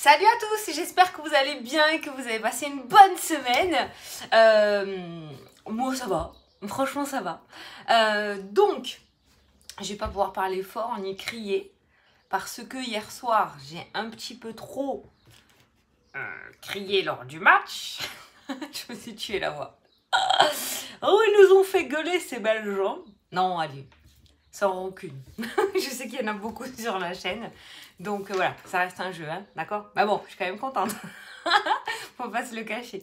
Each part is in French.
Salut à tous, j'espère que vous allez bien et que vous avez passé une bonne semaine. Moi ça va, franchement ça va. Donc, je vais pas pouvoir parler fort ni crier parce que hier soir j'ai un petit peu trop crié lors du match. Je me suis tué la voix. Oh, ils nous ont fait gueuler ces belles gens. Non, allez, sans rancune. Je sais qu'il y en a beaucoup sur la chaîne. Donc voilà, ça reste un jeu, hein, d'accord? Bah bon, je suis quand même contente. Faut pas se le cacher.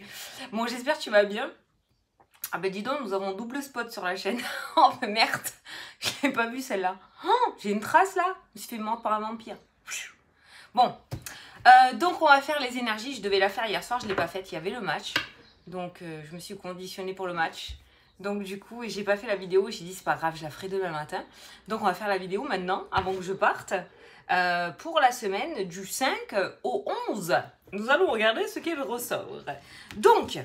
Bon, j'espère que tu vas bien. Ah bah dis donc, nous avons double spot sur la chaîne. Oh mais merde, je l'avais pas vu celle-là. Oh, j'ai une trace là. Je me suis fait mordre par un vampire. Bon, donc on va faire les énergies. Je devais la faire hier soir, je l'ai pas faite. Il y avait le match. Donc je me suis conditionnée pour le match. Donc du coup, j'ai pas fait la vidéo. J'ai dit c'est pas grave, je la ferai demain matin. Donc on va faire la vidéo maintenant, avant que je parte. Pour la semaine du 5 au 11. Nous allons regarder ce qu'elle ressort. Donc,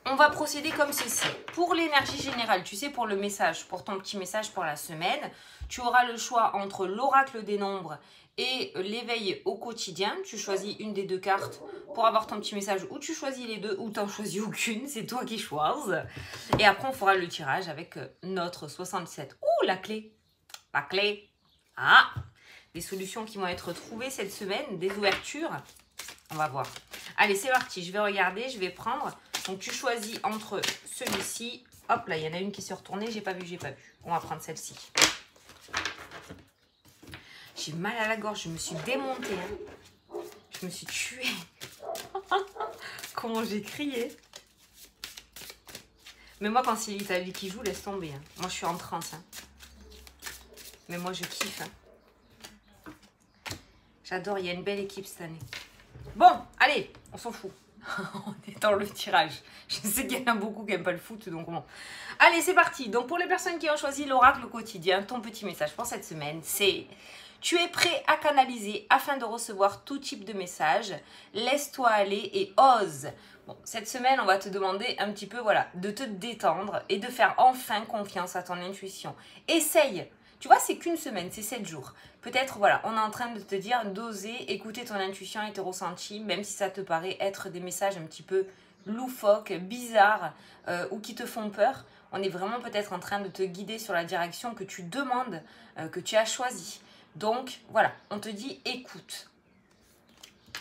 on va procéder comme ceci. Pour l'énergie générale, tu sais, pour le message, pour ton petit message pour la semaine, tu auras le choix entre l'oracle des nombres et l'éveil au quotidien. Tu choisis une des deux cartes pour avoir ton petit message, ou tu choisis les deux, ou tu n'en choisis aucune, c'est toi qui choisis. Et après, on fera le tirage avec notre 67. Ouh, la clé. La clé. Ah, des solutions qui vont être trouvées cette semaine, des ouvertures. On va voir. Allez, c'est parti. Je vais regarder, je vais prendre. Donc, tu choisis entre celui-ci. Hop là, il y en a une qui s'est retournée. J'ai pas vu, j'ai pas vu. On va prendre celle-ci. J'ai mal à la gorge. Je me suis démontée. Hein. Je me suis tuée. Comment j'ai crié. Mais moi, quand c'est l'Italie qui joue, laisse tomber. Hein. Moi, je suis en transe. Hein. Mais moi, je kiffe. Hein. J'adore, il y a une belle équipe cette année. Bon, allez, on s'en fout. On est dans le tirage. Je sais qu'il y en a beaucoup qui n'aiment pas le foot, donc bon. Allez, c'est parti. Donc pour les personnes qui ont choisi l'oracle quotidien, ton petit message pour cette semaine, c'est: tu es prêt à canaliser afin de recevoir tout type de message. Laisse-toi aller et ose. Bon, cette semaine, on va te demander un petit peu, voilà, de te détendre et de faire enfin confiance à ton intuition. Essaye. Tu vois, c'est qu'une semaine, c'est 7 jours. Peut-être, voilà, on est en train de te dire d'oser écouter ton intuition et tes ressentis, même si ça te paraît être des messages un petit peu loufoques, bizarres ou qui te font peur. On est vraiment peut-être en train de te guider sur la direction que tu demandes, que tu as choisie. Donc, voilà, on te dit écoute.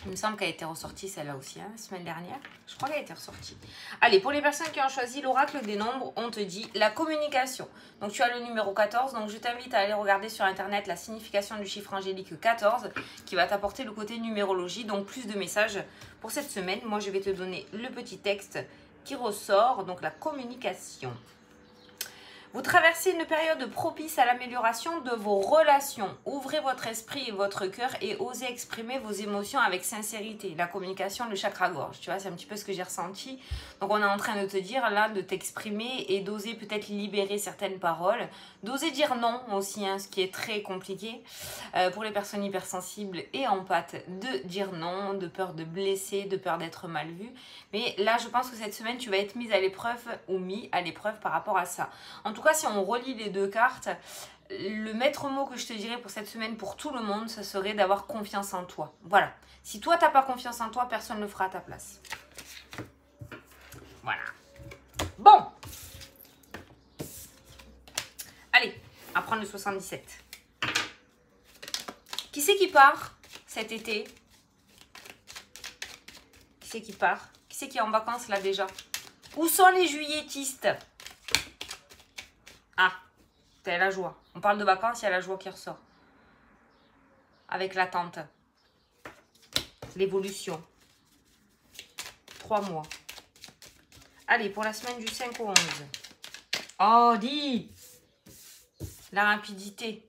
Il me semble qu'elle a été ressortie celle-là aussi, hein, la semaine dernière. Je crois qu'elle a été ressortie. Allez, pour les personnes qui ont choisi l'oracle des nombres, on te dit la communication. Donc tu as le numéro 14, donc je t'invite à aller regarder sur internet la signification du chiffre angélique 14 qui va t'apporter le côté numérologie, donc plus de messages pour cette semaine. Moi je vais te donner le petit texte qui ressort, donc la communication. Vous traversez une période propice à l'amélioration de vos relations. Ouvrez votre esprit et votre cœur et osez exprimer vos émotions avec sincérité. La communication, le chakra-gorge, tu vois, c'est un petit peu ce que j'ai ressenti. Donc on est en train de te dire là de t'exprimer et d'oser peut-être libérer certaines paroles. D'oser dire non aussi, hein, ce qui est très compliqué pour les personnes hypersensibles et empathes, de dire non, de peur de blesser, de peur d'être mal vu. Mais là, je pense que cette semaine, tu vas être mise à l'épreuve ou mis à l'épreuve par rapport à ça. En tout cas, si on relie les deux cartes, le maître mot que je te dirais pour cette semaine, pour tout le monde, ce serait d'avoir confiance en toi. Voilà. Si toi, tu n'as pas confiance en toi, personne ne le fera à ta place. Voilà. Bon. Allez, à prendre le 77. Qui c'est qui part cet été? Qui c'est qui part? Qui c'est qui est en vacances là déjà? Où sont les juilletistes? Ah, c'est la joie. On parle de vacances, il y a la joie qui ressort. Avec l'attente. L'évolution. 3 mois. Allez, pour la semaine du 5 au 11. Oh, dis! La rapidité.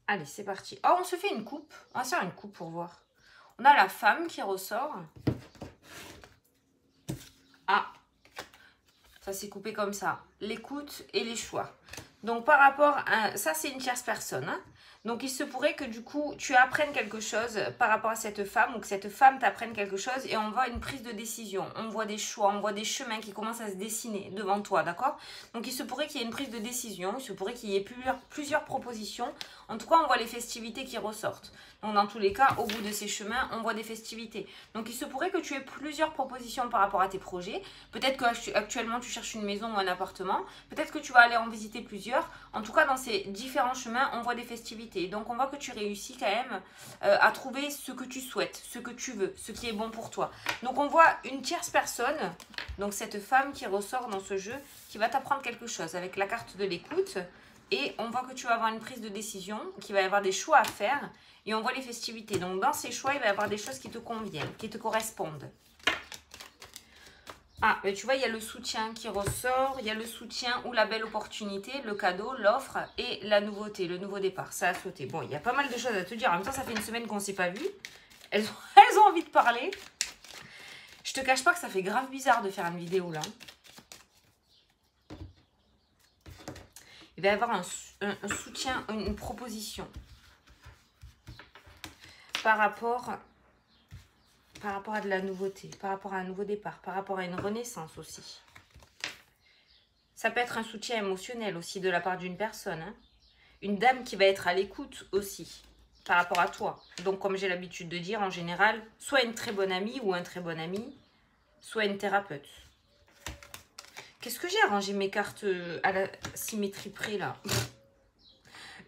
Allez, c'est parti. Oh, on se fait une coupe. On va se faire une coupe pour voir. On a la femme qui ressort. Ah! Ça s'est coupé comme ça. L'écoute et les choix. Donc par rapport à... Ça, c'est une tierce personne. Hein. Donc il se pourrait que du coup, tu apprennes quelque chose par rapport à cette femme ou que cette femme t'apprenne quelque chose et on voit une prise de décision. On voit des choix, on voit des chemins qui commencent à se dessiner devant toi, d'accord? Donc il se pourrait qu'il y ait une prise de décision, il se pourrait qu'il y ait plusieurs propositions. En tout cas, on voit les festivités qui ressortent. Donc dans tous les cas, au bout de ces chemins, on voit des festivités. Donc il se pourrait que tu aies plusieurs propositions par rapport à tes projets. Peut-être qu'actuellement tu cherches une maison ou un appartement. Peut-être que tu vas aller en visiter plusieurs. En tout cas, dans ces différents chemins, on voit des festivités. Donc on voit que tu réussis quand même à trouver ce que tu souhaites, ce que tu veux, ce qui est bon pour toi. Donc on voit une tierce personne, donc cette femme qui ressort dans ce jeu, qui va t'apprendre quelque chose avec la carte de l'écoute. Et on voit que tu vas avoir une prise de décision, qu'il va y avoir des choix à faire. Et on voit les festivités. Donc dans ces choix, il va y avoir des choses qui te conviennent, qui te correspondent. Ah, mais tu vois, il y a le soutien qui ressort. Il y a le soutien ou la belle opportunité, le cadeau, l'offre et la nouveauté, le nouveau départ. Ça a sauté. Bon, il y a pas mal de choses à te dire. En même temps, ça fait une semaine qu'on ne s'est pas vu. Elles ont envie de parler. Je te cache pas que ça fait grave bizarre de faire une vidéo là. Il va y avoir un soutien, une proposition par rapport à de la nouveauté, par rapport à un nouveau départ, par rapport à une renaissance aussi. Ça peut être un soutien émotionnel aussi de la part d'une personne. Hein. Une dame qui va être à l'écoute aussi par rapport à toi. Donc comme j'ai l'habitude de dire en général, soit une très bonne amie ou un très bon ami, soit une thérapeute. Qu'est-ce que j'ai arrangé mes cartes à la symétrie près là?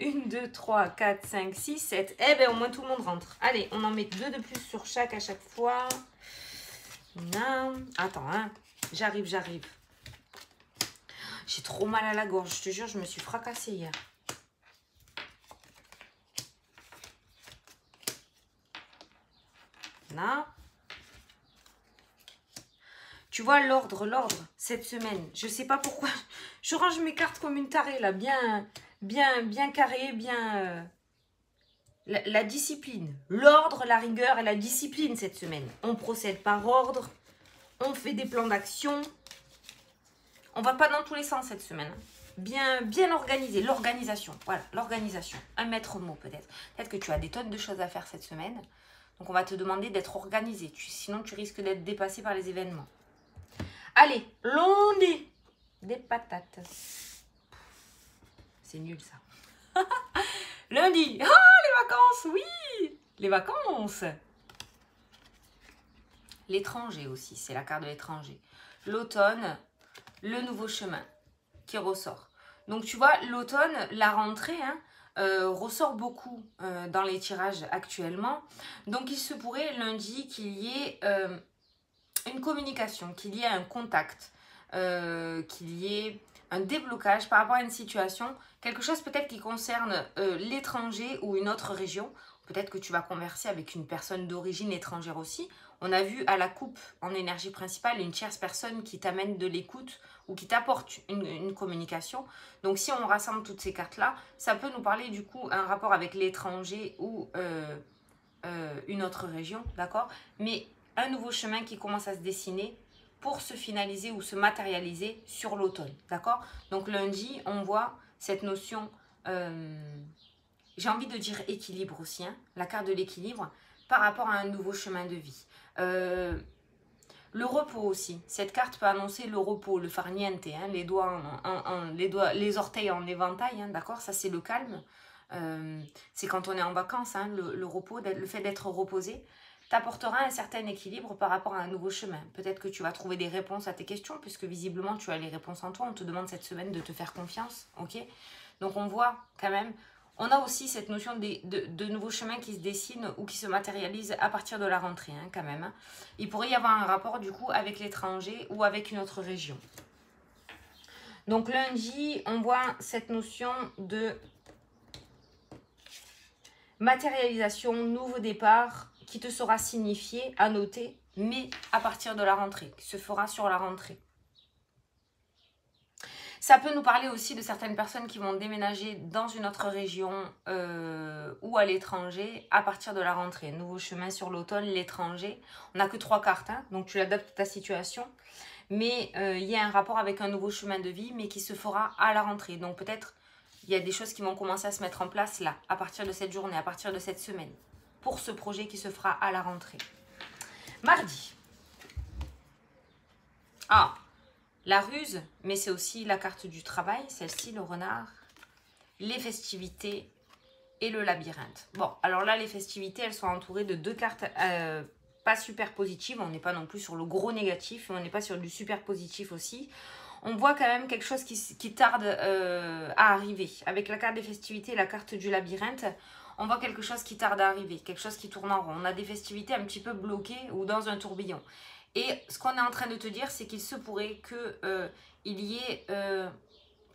1, 2, 3, 4, 5, 6, 7. Eh bien, au moins, tout le monde rentre. Allez, on en met 2 de plus sur chaque à chaque fois. Non. Attends, hein. J'arrive. J'ai trop mal à la gorge. Je te jure, je me suis fracassée hier. Non. Tu vois, l'ordre, cette semaine. Je sais pas pourquoi. Je range mes cartes comme une tarée, là. Bien carré, bien... La discipline, l'ordre, la rigueur et la discipline cette semaine. On procède par ordre, on fait des plans d'action. On va pas dans tous les sens cette semaine. Bien organisé, l'organisation. Voilà, l'organisation. Un maître mot peut-être. Peut-être que tu as des tonnes de choses à faire cette semaine. Donc on va te demander d'être organisé. Sinon tu risques d'être dépassé par les événements. Allez, lundi. Des patates. C'est nul ça. Lundi. Ah, les vacances, oui. Les vacances. L'étranger aussi, c'est la carte de l'étranger. L'automne, le nouveau chemin qui ressort. Donc tu vois, l'automne, la rentrée, hein, ressort beaucoup dans les tirages actuellement. Donc il se pourrait lundi qu'il y ait une communication, qu'il y ait un contact, qu'il y ait un déblocage par rapport à une situation, quelque chose peut-être qui concerne l'étranger ou une autre région. Peut-être que tu vas converser avec une personne d'origine étrangère aussi. On a vu à la coupe en énergie principale une tierce personne qui t'amène de l'écoute ou qui t'apporte une communication. Donc si on rassemble toutes ces cartes-là, ça peut nous parler du coup un rapport avec l'étranger ou une autre région, d'accord? Mais un nouveau chemin qui commence à se dessiner pour se finaliser ou se matérialiser sur l'automne, d'accord? Donc lundi, on voit cette notion, j'ai envie de dire équilibre aussi, hein, la carte de l'équilibre par rapport à un nouveau chemin de vie. Le repos aussi, cette carte peut annoncer le repos, le farniente, hein, les orteils en éventail, hein, d'accord? Ça c'est le calme, c'est quand on est en vacances, hein, le repos, le fait d'être reposé t'apportera un certain équilibre par rapport à un nouveau chemin. Peut-être que tu vas trouver des réponses à tes questions, puisque visiblement tu as les réponses en toi. On te demande cette semaine de te faire confiance, ok? Donc on voit quand même, on a aussi cette notion de nouveaux chemins qui se dessinent ou qui se matérialisent à partir de la rentrée, hein, quand même. Hein. Il pourrait y avoir un rapport du coup avec l'étranger ou avec une autre région. Donc lundi, on voit cette notion de matérialisation, nouveau départ, qui te sera signifié, à noter, mais à partir de la rentrée, qui se fera sur la rentrée. Ça peut nous parler aussi de certaines personnes qui vont déménager dans une autre région ou à l'étranger à partir de la rentrée. Nouveau chemin sur l'automne, l'étranger. On n'a que 3 cartes, hein, donc tu l'adaptes à ta situation. Mais il y a un rapport avec un nouveau chemin de vie, mais qui se fera à la rentrée. Donc peut-être il y a des choses qui vont commencer à se mettre en place là, à partir de cette journée, à partir de cette semaine, pour ce projet qui se fera à la rentrée. Mardi. Ah, la ruse, mais c'est aussi la carte du travail, celle-ci, le renard, les festivités et le labyrinthe. Bon, alors là, les festivités, elles sont entourées de 2 cartes pas super positives. On n'est pas non plus sur le gros négatif, on n'est pas sur du super positif aussi. On voit quand même quelque chose qui tarde à arriver. Avec la carte des festivités et la carte du labyrinthe, on voit quelque chose qui tarde à arriver, quelque chose qui tourne en rond. On a des festivités un petit peu bloquées ou dans un tourbillon. Et ce qu'on est en train de te dire, c'est qu'il se pourrait qu'il y ait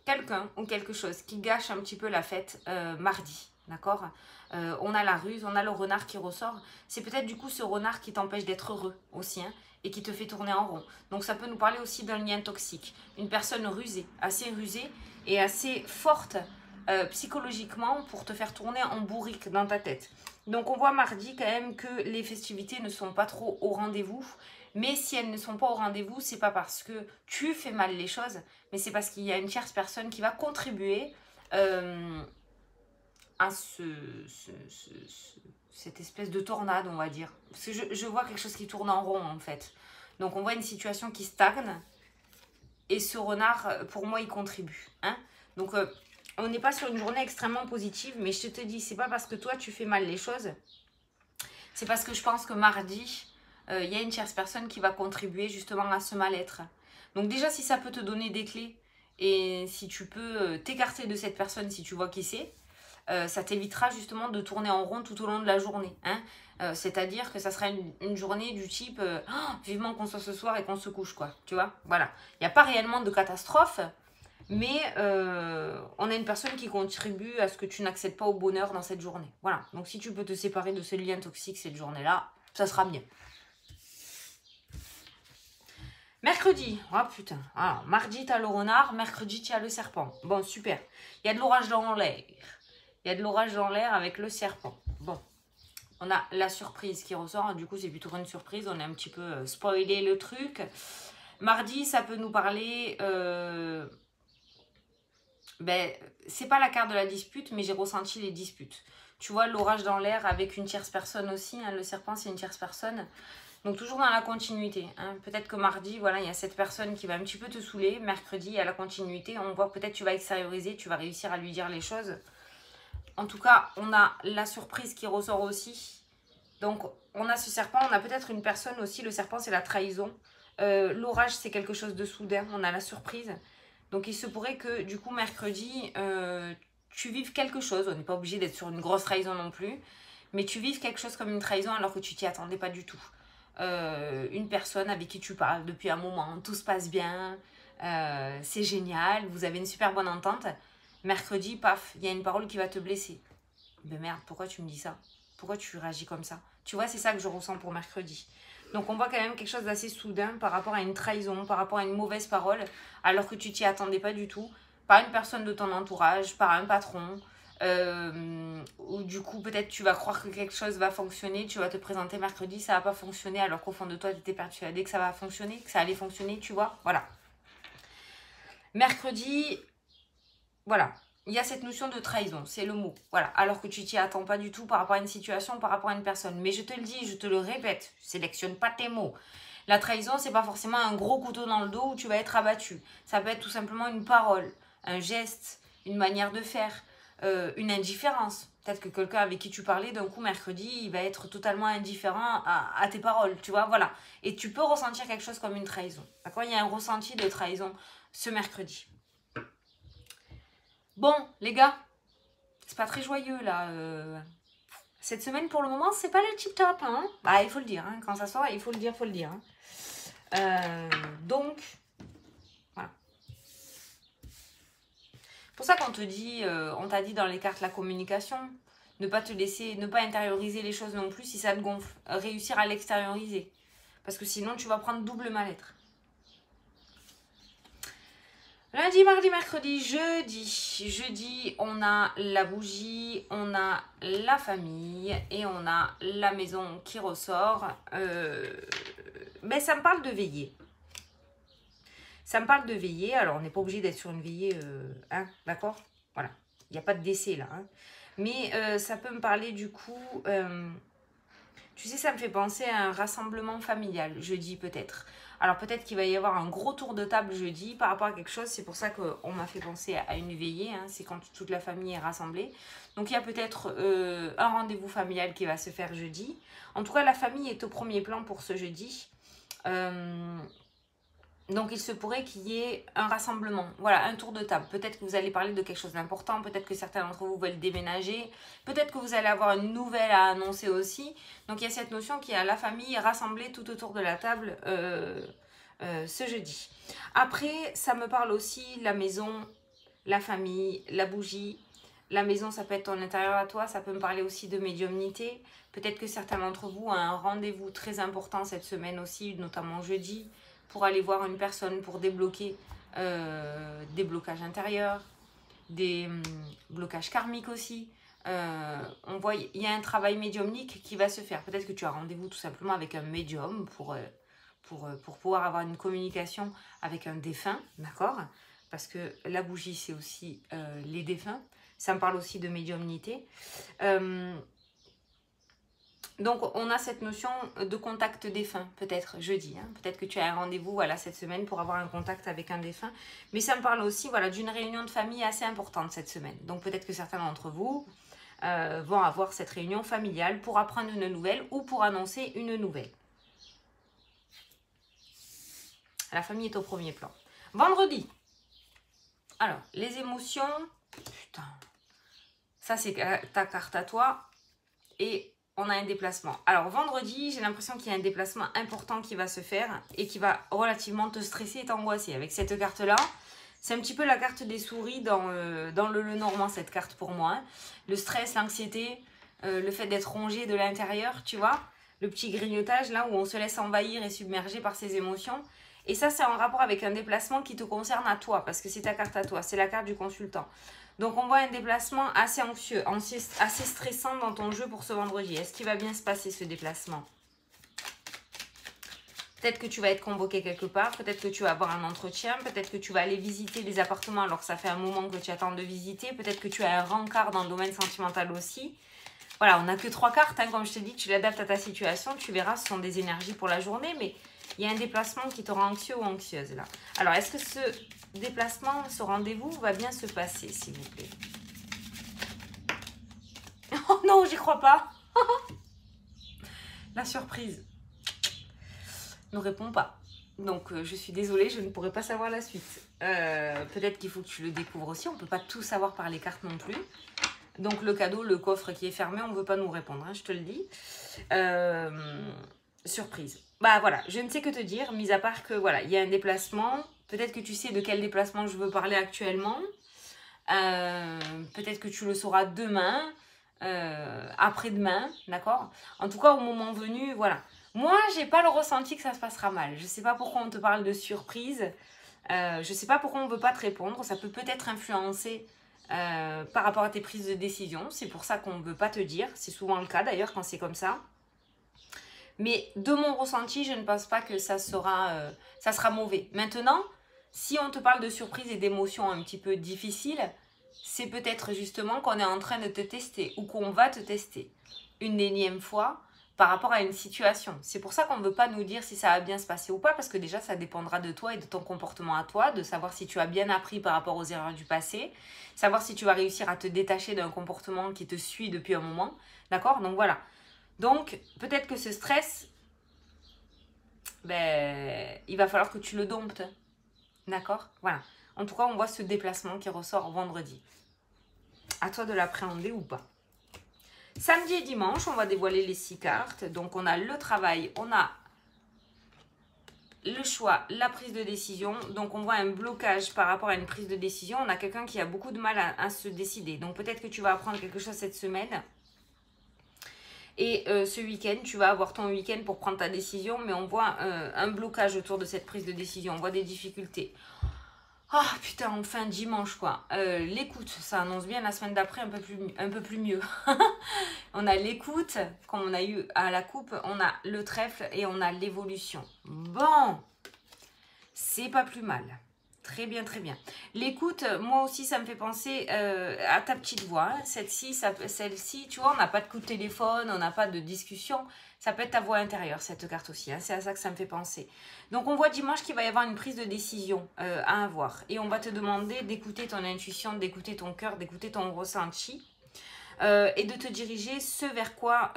quelqu'un ou quelque chose qui gâche un petit peu la fête mardi. D'accord, on a la ruse, on a le renard qui ressort. C'est peut-être du coup ce renard qui t'empêche d'être heureux aussi, hein, et qui te fait tourner en rond. Donc ça peut nous parler aussi d'un lien toxique. Une personne rusée et assez forte psychologiquement pour te faire tourner en bourrique dans ta tête. Donc on voit mardi quand même que les festivités ne sont pas trop au rendez-vous. Mais si elles ne sont pas au rendez-vous, c'est pas parce que tu fais mal les choses, mais c'est parce qu'il y a une tierce personne qui va contribuer à cette espèce de tornade, on va dire. Parce que je vois quelque chose qui tourne en rond, en fait. Donc, on voit une situation qui stagne. Et ce renard, pour moi, il contribue. Hein, donc, on n'est pas sur une journée extrêmement positive. Mais je te dis, c'est pas parce que toi, tu fais mal les choses. C'est parce que je pense que mardi, il y a une tierce personne qui va contribuer justement à ce mal-être. Donc, déjà, si ça peut te donner des clés et si tu peux t'écarter de cette personne si tu vois qui c'est, ça t'évitera justement de tourner en rond tout au long de la journée. Hein. C'est-à-dire que ça sera une journée du type vivement qu'on soit ce soir et qu'on se couche, quoi. Tu vois, voilà. Il n'y a pas réellement de catastrophe, mais on a une personne qui contribue à ce que tu n'accèdes pas au bonheur dans cette journée. Voilà. Donc si tu peux te séparer de ce lien toxique cette journée-là, ça sera bien. Mercredi, oh putain, alors, mardi t'as le renard, mercredi tu as le serpent. Bon, super. Il y a de l'orage dans l'air. Il y a de l'orage dans l'air avec le serpent. Bon, on a la surprise qui ressort. Du coup, c'est plutôt une surprise. On a un petit peu spoilé le truc. Mardi, ça peut nous parler... c'est pas la carte de la dispute, mais j'ai ressenti les disputes. Tu vois, l'orage dans l'air avec une tierce personne aussi. Hein, le serpent, c'est une tierce personne. Donc, toujours dans la continuité. Hein. Peut-être que mardi, voilà, il y a cette personne qui va un petit peu te saouler. Mercredi, il y a la continuité. On voit peut-être que tu vas extérioriser, tu vas réussir à lui dire les choses. En tout cas, on a la surprise qui ressort aussi. Donc, on a ce serpent, on a peut-être une personne aussi. Le serpent, c'est la trahison. L'orage, c'est quelque chose de soudain. On a la surprise. Donc, il se pourrait que, du coup, mercredi, tu vives quelque chose. On n'est pas obligé d'être sur une grosse trahison non plus. Mais tu vives quelque chose comme une trahison alors que tu t'y attendais pas du tout. Une personne avec qui tu parles depuis un moment. Tout se passe bien. C'est génial. Vous avez une super bonne entente. Mercredi, paf, il y a une parole qui va te blesser. Mais merde, pourquoi tu me dis ça? Pourquoi tu réagis comme ça? Tu vois, c'est ça que je ressens pour mercredi. Donc on voit quand même quelque chose d'assez soudain par rapport à une trahison, par rapport à une mauvaise parole, alors que tu t'y attendais pas du tout. Par une personne de ton entourage, par un patron. Ou du coup, peut-être tu vas croire que quelque chose va fonctionner, tu vas te présenter mercredi, ça va pas fonctionner, alors qu'au fond de toi, tu étais persuadé que ça va fonctionner, que ça allait fonctionner, tu vois. Voilà. Mercredi... Voilà, il y a cette notion de trahison, c'est le mot. Voilà, alors que tu t'y attends pas du tout par rapport à une situation, par rapport à une personne. Mais je te le dis, je te le répète, sélectionne pas tes mots. La trahison, c'est pas forcément un gros couteau dans le dos où tu vas être abattu. Ça peut être tout simplement une parole, un geste, une manière de faire, une indifférence. Peut-être que quelqu'un avec qui tu parlais, d'un coup, mercredi, il va être totalement indifférent à tes paroles, tu vois, voilà. Et tu peux ressentir quelque chose comme une trahison. D'accord? Il y a un ressenti de trahison ce mercredi. Bon, les gars, c'est pas très joyeux, là. Cette semaine, pour le moment, c'est pas le tip-top, hein. Bah, il faut le dire, hein. Quand ça sort, il faut le dire, hein. Donc, voilà. C'est pour ça qu'on te dit, on t'a dit dans les cartes la communication, ne pas te laisser, ne pas intérioriser les choses non plus si ça te gonfle. Réussir à l'extérioriser. Parce que sinon, tu vas prendre double mal-être. Lundi, mardi, mercredi, jeudi. Jeudi, on a la bougie, on a la famille et on a la maison qui ressort. Mais ça me parle de veiller. Ça me parle de veiller. Alors, on n'est pas obligé d'être sur une veillée, hein, d'accord? Voilà. Il n'y a pas de décès là. Hein. Mais ça peut me parler du coup... tu sais, ça me fait penser à un rassemblement familial, jeudi peut-être. Alors peut-être qu'il va y avoir un gros tour de table jeudi par rapport à quelque chose. C'est pour ça qu'on m'a fait penser à une veillée. Hein. C'est quand toute la famille est rassemblée. Donc il y a peut-être un rendez-vous familial qui va se faire jeudi. En tout cas, la famille est au premier plan pour ce jeudi. Donc il se pourrait qu'il y ait un rassemblement, voilà, un tour de table. Peut-être que vous allez parler de quelque chose d'important, peut-être que certains d'entre vous veulent déménager, peut-être que vous allez avoir une nouvelle à annoncer aussi. Donc il y a cette notion qu'il y a la famille rassemblée tout autour de la table ce jeudi. Après, ça me parle aussi la maison, la famille, la bougie. La maison, ça peut être ton intérieur à toi, ça peut me parler aussi de médiumnité. Peut-être que certains d'entre vous ont un rendez-vous très important cette semaine aussi, notamment jeudi, pour aller voir une personne, pour débloquer des blocages intérieurs, des blocages karmiques aussi. On voit, il y a un travail médiumnique qui va se faire. Peut-être que tu as rendez-vous tout simplement avec un médium pour pouvoir avoir une communication avec un défunt, d'accord? Parce que la bougie, c'est aussi les défunts. Ça me parle aussi de médiumnité. Donc, on a cette notion de contact défunt, peut-être jeudi. Hein. Peut-être que tu as un rendez-vous voilà, cette semaine pour avoir un contact avec un défunt. Mais ça me parle aussi voilà, d'une réunion de famille assez importante cette semaine. Donc, peut-être que certains d'entre vous vont avoir cette réunion familiale pour apprendre une nouvelle ou pour annoncer une nouvelle. La famille est au premier plan. Vendredi. Alors, les émotions. Putain. Ça, c'est ta carte à toi. Et on a un déplacement. Alors, vendredi, j'ai l'impression qu'il y a un déplacement important qui va se faire et qui va relativement te stresser et t'angoisser. Avec cette carte-là, c'est un petit peu la carte des souris dans le Normand, cette carte pour moi. Hein. Le stress, l'anxiété, le fait d'être rongé de l'intérieur, tu vois. Le petit grignotage, là, où on se laisse envahir et submerger par ses émotions. Et ça, c'est en rapport avec un déplacement qui te concerne à toi, parce que c'est ta carte à toi, c'est la carte du consultant. Donc, on voit un déplacement assez anxieux, assez stressant dans ton jeu pour ce vendredi. Est-ce qu'il va bien se passer, ce déplacement? Peut-être que tu vas être convoqué quelque part, peut-être que tu vas avoir un entretien, peut-être que tu vas aller visiter des appartements alors que ça fait un moment que tu attends de visiter, peut-être que tu as un rencard dans le domaine sentimental aussi. Voilà, on n'a que 3 cartes, hein, comme je te dis, tu l'adaptes à ta situation, tu verras, ce sont des énergies pour la journée, mais il y a un déplacement qui te rend anxieux ou anxieuse là. Alors, est-ce que ce déplacement, ce rendez-vous va bien se passer, s'il vous plaît? Oh non, j'y crois pas. La surprise ne répond pas. Donc, je suis désolée, je ne pourrai pas savoir la suite. Peut-être qu'il faut que tu le découvres aussi. On ne peut pas tout savoir par les cartes non plus. Donc, le cadeau, le coffre qui est fermé, on ne veut pas nous répondre, hein, je te le dis. Surprise. Bah voilà, je ne sais que te dire, mis à part que voilà, il y a un déplacement. Peut-être que tu sais de quel déplacement je veux parler actuellement. Peut-être que tu le sauras demain, après-demain, d'accord? En tout cas, au moment venu, voilà. Moi, j'ai pas le ressenti que ça se passera mal. Je sais pas pourquoi on te parle de surprise. Je sais pas pourquoi on veut pas te répondre. Ça peut peut-être influencer par rapport à tes prises de décision. C'est pour ça qu'on ne veut pas te dire. C'est souvent le cas d'ailleurs quand c'est comme ça. Mais de mon ressenti, je ne pense pas que ça sera mauvais. Maintenant, si on te parle de surprise et d'émotions un petit peu difficiles, c'est peut-être justement qu'on est en train de te tester ou qu'on va te tester une énième fois par rapport à une situation. C'est pour ça qu'on ne veut pas nous dire si ça va bien se passer ou pas, parce que déjà, ça dépendra de toi et de ton comportement à toi, de savoir si tu as bien appris par rapport aux erreurs du passé, savoir si tu vas réussir à te détacher d'un comportement qui te suit depuis un moment. D'accord? Donc voilà. Donc, peut-être que ce stress, ben, il va falloir que tu le domptes. D'accord? Voilà. En tout cas, on voit ce déplacement qui ressort vendredi. À toi de l'appréhender ou pas. Samedi et dimanche, on va dévoiler les 6 cartes. Donc, on a le travail, on a le choix, la prise de décision. Donc, on voit un blocage par rapport à une prise de décision. On a quelqu'un qui a beaucoup de mal à se décider. Donc, peut-être que tu vas apprendre quelque chose cette semaine. Et ce week-end, tu vas avoir ton week-end pour prendre ta décision. Mais on voit un blocage autour de cette prise de décision. On voit des difficultés. Ah oh, putain, enfin dimanche quoi. L'écoute, ça annonce bien la semaine d'après un peu plus mieux. On a l'écoute, comme on a eu à la coupe, on a le trèfle et on a l'évolution. Bon, c'est pas plus mal. Très bien, très bien. L'écoute, moi aussi, ça me fait penser à ta petite voix. Hein. Celle-ci, tu vois, on n'a pas de coup de téléphone, on n'a pas de discussion. Ça peut être ta voix intérieure, cette carte aussi. Hein. C'est à ça que ça me fait penser. Donc, on voit dimanche qu'il va y avoir une prise de décision à avoir. Et on va te demander d'écouter ton intuition, d'écouter ton cœur, d'écouter ton ressenti. Et de te diriger ce vers quoi...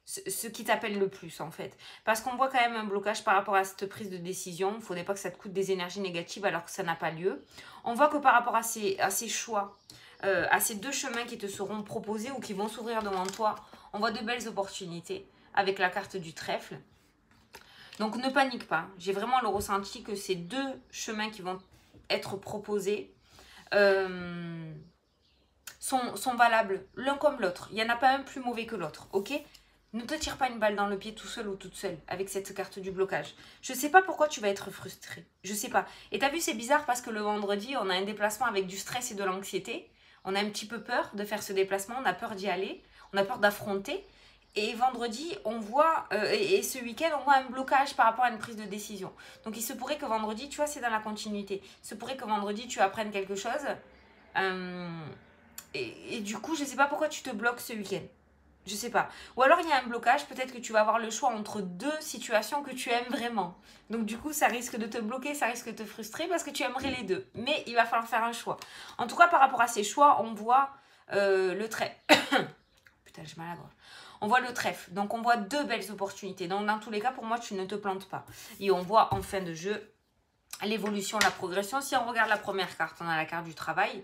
ce qui t'appelle le plus en fait. Parce qu'on voit quand même un blocage par rapport à cette prise de décision. Il ne faudrait pas que ça te coûte des énergies négatives alors que ça n'a pas lieu. On voit que par rapport à ces choix, à ces deux chemins qui te seront proposés ou qui vont s'ouvrir devant toi, on voit de belles opportunités avec la carte du trèfle. Donc ne panique pas. J'ai vraiment le ressenti que ces deux chemins qui vont être proposés sont valables l'un comme l'autre. Il n'y en a pas un plus mauvais que l'autre, ok ? Ne te tire pas une balle dans le pied tout seul ou toute seule avec cette carte du blocage. Je ne sais pas pourquoi tu vas être frustré. Je ne sais pas. Et tu as vu, c'est bizarre parce que le vendredi, on a un déplacement avec du stress et de l'anxiété. On a un petit peu peur de faire ce déplacement. On a peur d'y aller. On a peur d'affronter. Et vendredi, on voit, et ce week-end, on voit un blocage par rapport à une prise de décision. Donc il se pourrait que vendredi, tu vois, c'est dans la continuité. Il se pourrait que vendredi, tu apprennes quelque chose. Et du coup, je ne sais pas pourquoi tu te bloques ce week-end. Je sais pas. Ou alors il y a un blocage, peut-être que tu vas avoir le choix entre deux situations que tu aimes vraiment. Donc du coup, ça risque de te bloquer, ça risque de te frustrer parce que tu aimerais les deux. Mais il va falloir faire un choix. En tout cas, par rapport à ces choix, on voit le trèfle. Putain, j'ai mal à la gorge. On voit le trèfle. Donc on voit deux belles opportunités. Donc dans tous les cas, pour moi, tu ne te plantes pas. Et on voit en fin de jeu l'évolution, la progression. Si on regarde la première carte, on a la carte du travail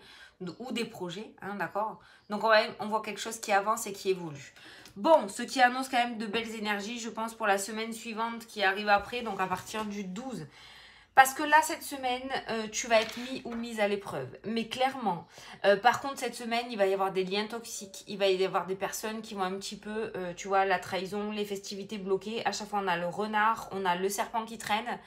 ou des projets, hein, d'accord. Donc on voit quelque chose qui avance et qui évolue. Bon, ce qui annonce quand même de belles énergies, je pense, pour la semaine suivante qui arrive après, donc à partir du 12. Parce que là, cette semaine, tu vas être mis ou mise à l'épreuve. Mais clairement, par contre, cette semaine, il va y avoir des liens toxiques. Il va y avoir des personnes qui vont un petit peu, tu vois, la trahison, les festivités bloquées. À chaque fois, on a le renard, on a le serpent qui traîne.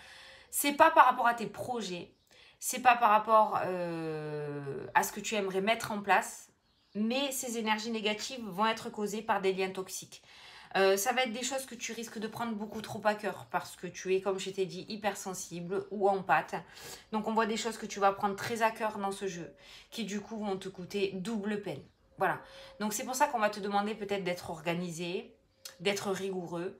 C'est pas par rapport à tes projets. C'est pas par rapport à ce que tu aimerais mettre en place, mais ces énergies négatives vont être causées par des liens toxiques. Ça va être des choses que tu risques de prendre beaucoup trop à cœur parce que tu es, comme je t'ai dit, hypersensible ou empathe. Donc on voit des choses que tu vas prendre très à cœur dans ce jeu qui du coup vont te coûter double peine. Voilà. Donc c'est pour ça qu'on va te demander peut-être d'être organisé, d'être rigoureux,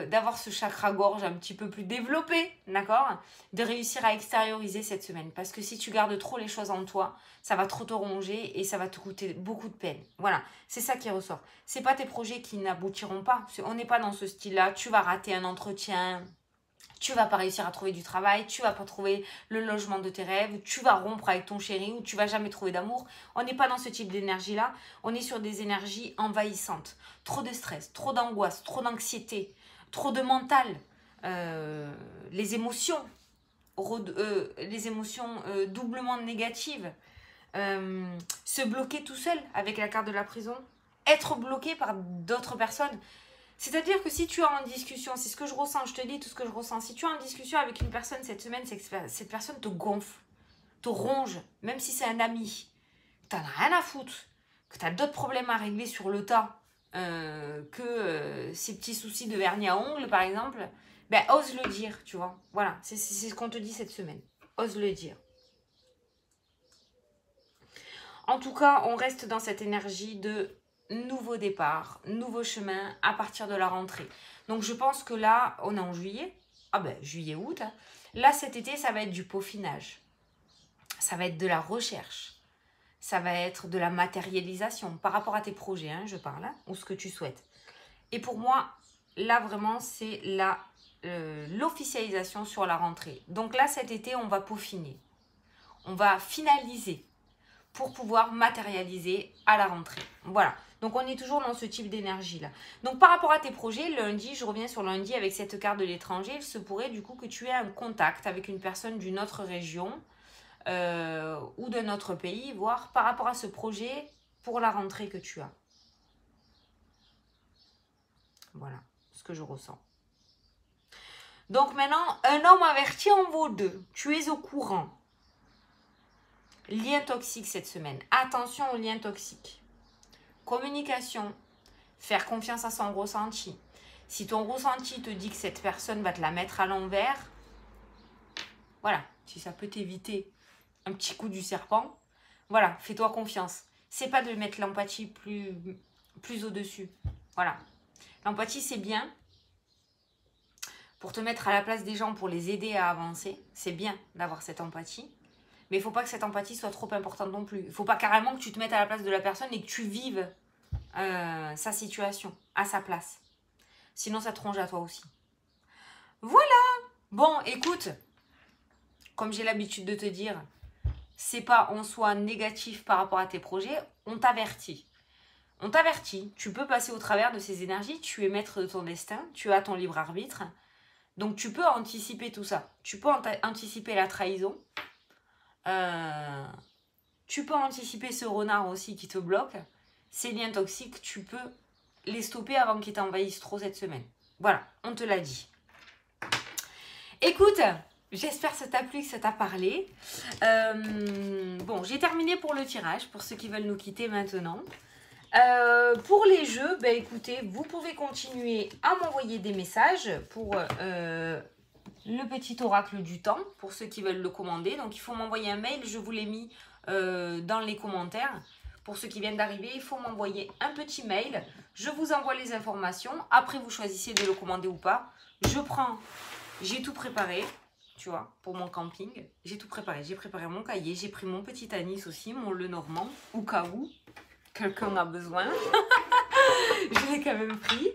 d'avoir ce chakra-gorge un petit peu plus développé, d'accord? De réussir à extérioriser cette semaine. Parce que si tu gardes trop les choses en toi, ça va trop te ronger et ça va te coûter beaucoup de peine. Voilà, c'est ça qui ressort. C'est pas tes projets qui n'aboutiront pas. On n'est pas dans ce style-là. Tu vas rater un entretien, tu vas pas réussir à trouver du travail, tu vas pas trouver le logement de tes rêves, tu vas rompre avec ton chéri ou tu vas jamais trouver d'amour. On n'est pas dans ce type d'énergie-là. On est sur des énergies envahissantes. Trop de stress, trop d'angoisse, trop d'anxiété, trop de mental. Les émotions doublement négatives. Se bloquer tout seul avec la carte de la prison. Être bloqué par d'autres personnes. C'est-à-dire que si tu es en discussion, c'est ce que je ressens, je te dis tout ce que je ressens. Si tu es en discussion avec une personne cette semaine, c'est que cette personne te gonfle, te ronge, même si c'est un ami. T'en as rien à foutre, que tu as d'autres problèmes à régler sur le tas que ces petits soucis de vernis à ongles, par exemple. Ben, ose le dire, tu vois. Voilà, c'est ce qu'on te dit cette semaine. Ose le dire. En tout cas, on reste dans cette énergie de nouveau départ, nouveau chemin à partir de la rentrée. Donc je pense que là, on est en juillet. Ah ben, juillet-août. Hein. Là, cet été, ça va être du peaufinage. Ça va être de la recherche. Ça va être de la matérialisation par rapport à tes projets, hein, je parle, hein, ou ce que tu souhaites. Et pour moi, là, vraiment, c'est l'officialisation sur la rentrée. Donc là, cet été, on va peaufiner. On va finaliser pour pouvoir matérialiser à la rentrée. Voilà. Donc, on est toujours dans ce type d'énergie-là. Donc, par rapport à tes projets, lundi, je reviens sur lundi avec cette carte de l'étranger. Il se pourrait du coup que tu aies un contact avec une personne d'une autre région ou d'un autre pays, voire par rapport à ce projet pour la rentrée que tu as. Voilà ce que je ressens. Donc, maintenant, un homme averti en vaut deux. Tu es au courant. Lien toxique cette semaine. Attention aux liens toxiques. Communication, faire confiance à son ressenti. Si ton ressenti te dit que cette personne va te la mettre à l'envers, voilà, si ça peut t'éviter un petit coup du serpent, voilà, fais-toi confiance. C'est pas de mettre l'empathie plus au-dessus. Voilà. L'empathie, c'est bien pour te mettre à la place des gens, pour les aider à avancer. C'est bien d'avoir cette empathie. Mais il ne faut pas que cette empathie soit trop importante non plus. Il ne faut pas carrément que tu te mettes à la place de la personne et que tu vives sa situation à sa place. Sinon, ça te ronge à toi aussi. Voilà. Bon, écoute, comme j'ai l'habitude de te dire, c'est pas en soi négatif par rapport à tes projets, on t'avertit. On t'avertit, tu peux passer au travers de ces énergies, tu es maître de ton destin, tu as ton libre arbitre. Donc tu peux anticiper tout ça. Tu peux anticiper la trahison. Tu peux anticiper ce renard aussi qui te bloque. Ces liens toxiques, tu peux les stopper avant qu'ils t'envahissent trop cette semaine. Voilà, on te l'a dit. Écoute, j'espère que ça t'a plu, que ça t'a parlé. Bon, j'ai terminé pour le tirage, pour ceux qui veulent nous quitter maintenant. Pour les jeux, bah, écoutez, vous pouvez continuer à m'envoyer des messages pour le petit oracle du temps, pour ceux qui veulent le commander. Donc, il faut m'envoyer un mail, je vous l'ai mis dans les commentaires. Pour ceux qui viennent d'arriver, il faut m'envoyer un petit mail. Je vous envoie les informations. Après, vous choisissez de le commander ou pas. J'ai tout préparé, tu vois, pour mon camping. J'ai tout préparé. J'ai préparé mon cahier. J'ai pris mon petit anis aussi, mon Lenormand, au cas où quelqu'un a besoin. Je l'ai quand même pris.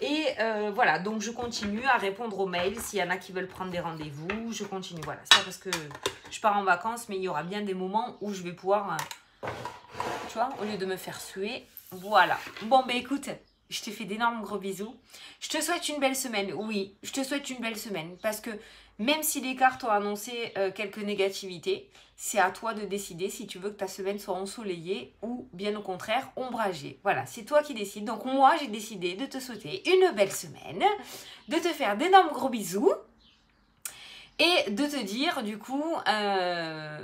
Et voilà, donc je continue à répondre aux mails. S'il y en a qui veulent prendre des rendez-vous, je continue. Voilà, c'est pas parce que je pars en vacances, mais il y aura bien des moments où je vais pouvoir, tu vois, au lieu de me faire suer. Voilà. Bon, ben écoute, je te fais d'énormes gros bisous. Je te souhaite une belle semaine. Oui, je te souhaite une belle semaine. Parce que même si les cartes ont annoncé quelques négativités, c'est à toi de décider si tu veux que ta semaine soit ensoleillée ou bien au contraire ombragée. Voilà, c'est toi qui décides. Donc moi, j'ai décidé de te souhaiter une belle semaine, de te faire d'énormes gros bisous et de te dire du coup un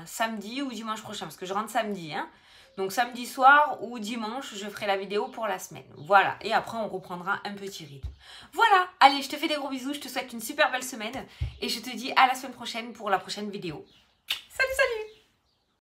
samedi ou dimanche prochain, parce que je rentre samedi, hein. Donc samedi soir ou dimanche, je ferai la vidéo pour la semaine. Voilà, et après on reprendra un petit rythme. Voilà, allez, je te fais des gros bisous, je te souhaite une super belle semaine et je te dis à la semaine prochaine pour la prochaine vidéo. Salut, salut!